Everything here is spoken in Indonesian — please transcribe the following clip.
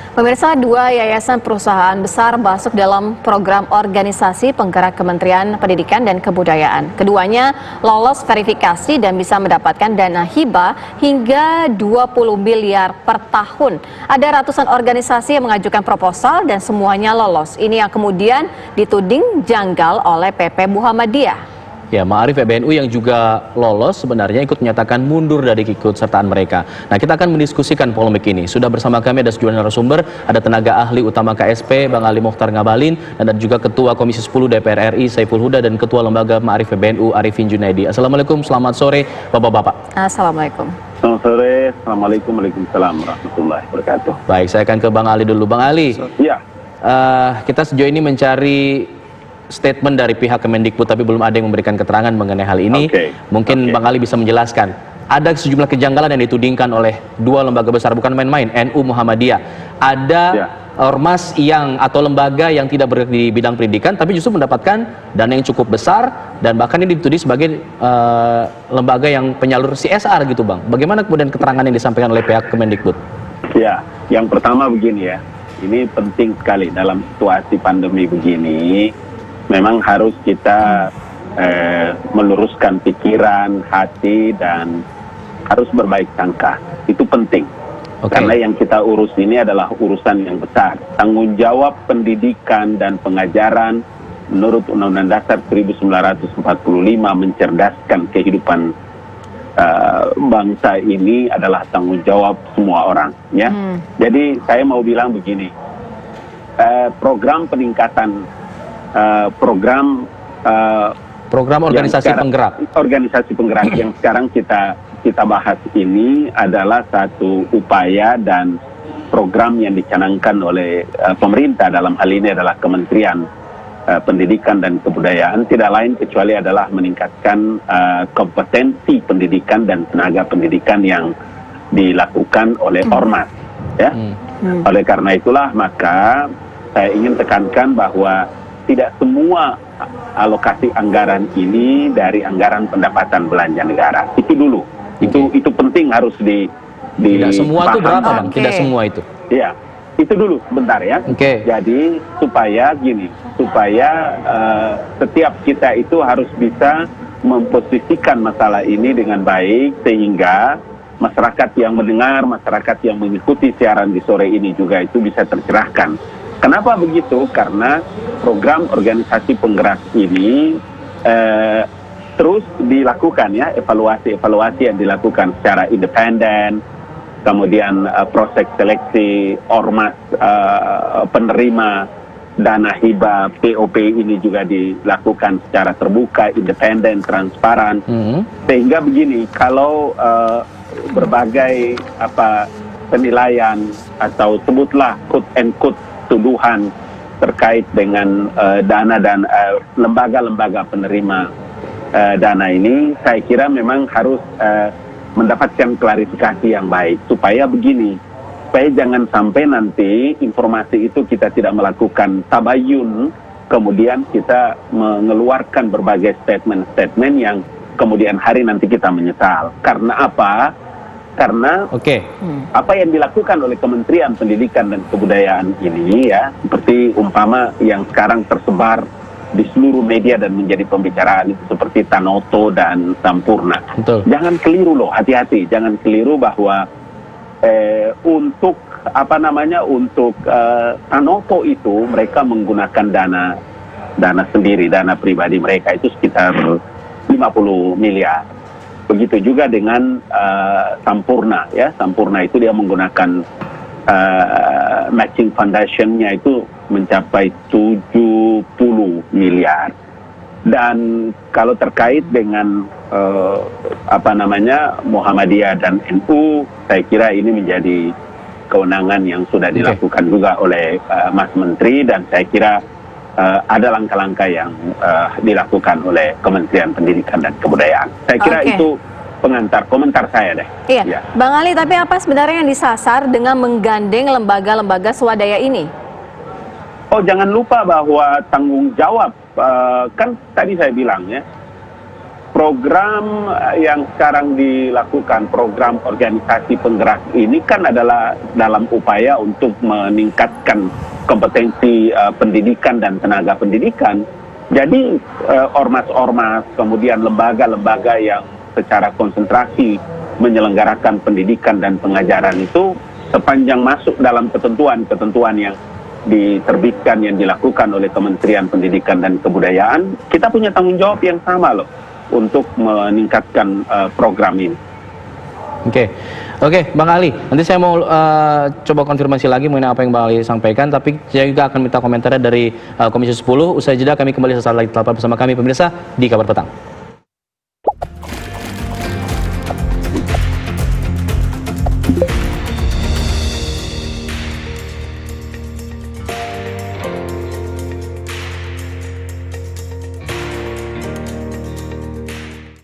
Pemirsa, dua yayasan perusahaan besar masuk dalam program organisasi penggerak Kementerian Pendidikan dan Kebudayaan. Keduanya lolos verifikasi dan bisa mendapatkan dana hibah hingga 20 miliar per tahun. Ada ratusan organisasi yang mengajukan proposal dan semuanya lolos. Ini yang kemudian dituding janggal oleh PP Muhammadiyah. Ya, Ma'arif PBNU yang juga lolos sebenarnya ikut menyatakan mundur dari keikutsertaan mereka. Nah, kita akan mendiskusikan polemik ini. Sudah bersama kami ada sejumlah narasumber, ada tenaga ahli utama KSP, Bang Ali Mokhtar Ngabalin, dan ada juga Ketua Komisi 10 DPR RI, Saiful Huda, dan Ketua Lembaga Ma'arif PBNU, Arifin Junaidi. Assalamualaikum, selamat sore, Bapak-Bapak. Assalamualaikum. Selamat sore, Assalamualaikum Waalaikumsalam warahmatullahi wabarakatuh. Baik, saya akan ke Bang Ali dulu. Bang Ali, Ya, kita sejauh ini mencari statement dari pihak Kemendikbud, tapi belum ada yang memberikan keterangan mengenai hal ini. Mungkin Bang Ali bisa menjelaskan. Ada sejumlah kejanggalan yang ditudingkan oleh dua lembaga besar, bukan main-main, NU Muhammadiyah. Ada ormas yang atau lembaga yang tidak bergerak di bidang pendidikan, tapi justru mendapatkan dana yang cukup besar, dan bahkan ini dituding sebagai lembaga yang penyalur CSR gitu, Bang. Bagaimana kemudian keterangan yang disampaikan oleh pihak Kemendikbud? ya. Yang pertama begini ya, ini penting sekali dalam situasi pandemi begini. Memang harus kita meluruskan pikiran, hati, dan harus berbaik sangka. Itu penting. Karena yang kita urus ini adalah urusan yang besar. Tanggung jawab pendidikan dan pengajaran menurut Undang-Undang Dasar 1945 mencerdaskan kehidupan bangsa ini adalah tanggung jawab semua orang. Ya. Jadi saya mau bilang begini, program peningkatan program organisasi penggerak. Organisasi penggerak yang sekarang kita bahas ini adalah satu upaya dan program yang dicanangkan oleh pemerintah, dalam hal ini adalah Kementerian Pendidikan dan Kebudayaan, tidak lain kecuali adalah meningkatkan kompetensi pendidikan dan tenaga pendidikan yang dilakukan oleh ormas. Ya. Oleh karena itulah maka saya ingin tekankan bahwa tidak semua alokasi anggaran ini dari anggaran pendapatan belanja negara. Itu dulu. Itu penting harus tidak semua itu berapa, Bang? Tidak semua itu. Iya. Itu dulu sebentar ya. Jadi supaya setiap kita itu harus bisa memposisikan masalah ini dengan baik, sehingga masyarakat yang mendengar, masyarakat yang mengikuti siaran di sore ini juga itu bisa tercerahkan. Kenapa begitu? Karena program organisasi penggerak ini terus dilakukan ya, evaluasi yang dilakukan secara independen, kemudian proses seleksi ormas penerima dana hibah POP ini juga dilakukan secara terbuka, independen, transparan. Sehingga begini, kalau berbagai penilaian atau sebutlah quote and quote tuduhan terkait dengan dana dan lembaga-lembaga penerima dana ini, saya kira memang harus mendapatkan klarifikasi yang baik supaya jangan sampai nanti informasi itu kita tidak melakukan tabayun, kemudian kita mengeluarkan berbagai statement-statement yang kemudian hari nanti kita menyesal. Karena apa? Karena apa yang dilakukan oleh Kementerian Pendidikan dan Kebudayaan ini ya, seperti umpama yang sekarang tersebar di seluruh media dan menjadi pembicaraan itu seperti Tanoto dan Sampurna. Jangan keliru loh, hati-hati. Jangan keliru bahwa untuk Tanoto itu mereka menggunakan dana sendiri, dana pribadi mereka itu sekitar 50 miliar. Begitu juga dengan Sampurna ya. Sampurna itu dia menggunakan matching foundation-nya itu mencapai 70 miliar. Dan kalau terkait dengan Muhammadiyah dan NU, saya kira ini menjadi kewenangan yang sudah dilakukan juga oleh Mas Menteri, dan saya kira ada langkah-langkah yang dilakukan oleh Kementerian Pendidikan dan Kebudayaan. Saya kira itu komentar saya deh. Iya. Bang Ali, tapi apa sebenarnya yang disasar dengan menggandeng lembaga-lembaga swadaya ini? Oh, jangan lupa bahwa tanggung jawab, kan tadi saya bilang ya, program yang sekarang dilakukan, program organisasi penggerak ini kan adalah dalam upaya untuk meningkatkan kompetensi pendidikan dan tenaga pendidikan. Jadi ormas-ormas, kemudian lembaga-lembaga yang secara konsentrasi menyelenggarakan pendidikan dan pengajaran itu sepanjang masuk dalam ketentuan-ketentuan yang diterbitkan, yang dilakukan oleh Kementerian Pendidikan dan Kebudayaan, kita punya tanggung jawab yang sama loh untuk meningkatkan program ini. Oke, Bang Ali, nanti saya mau coba konfirmasi lagi mengenai apa yang Bang Ali sampaikan, tapi saya juga akan minta komentarnya dari Komisi 10. Usai jeda kami kembali sesaat lagi, tetaplah bersama kami pemirsa di Kabar Petang.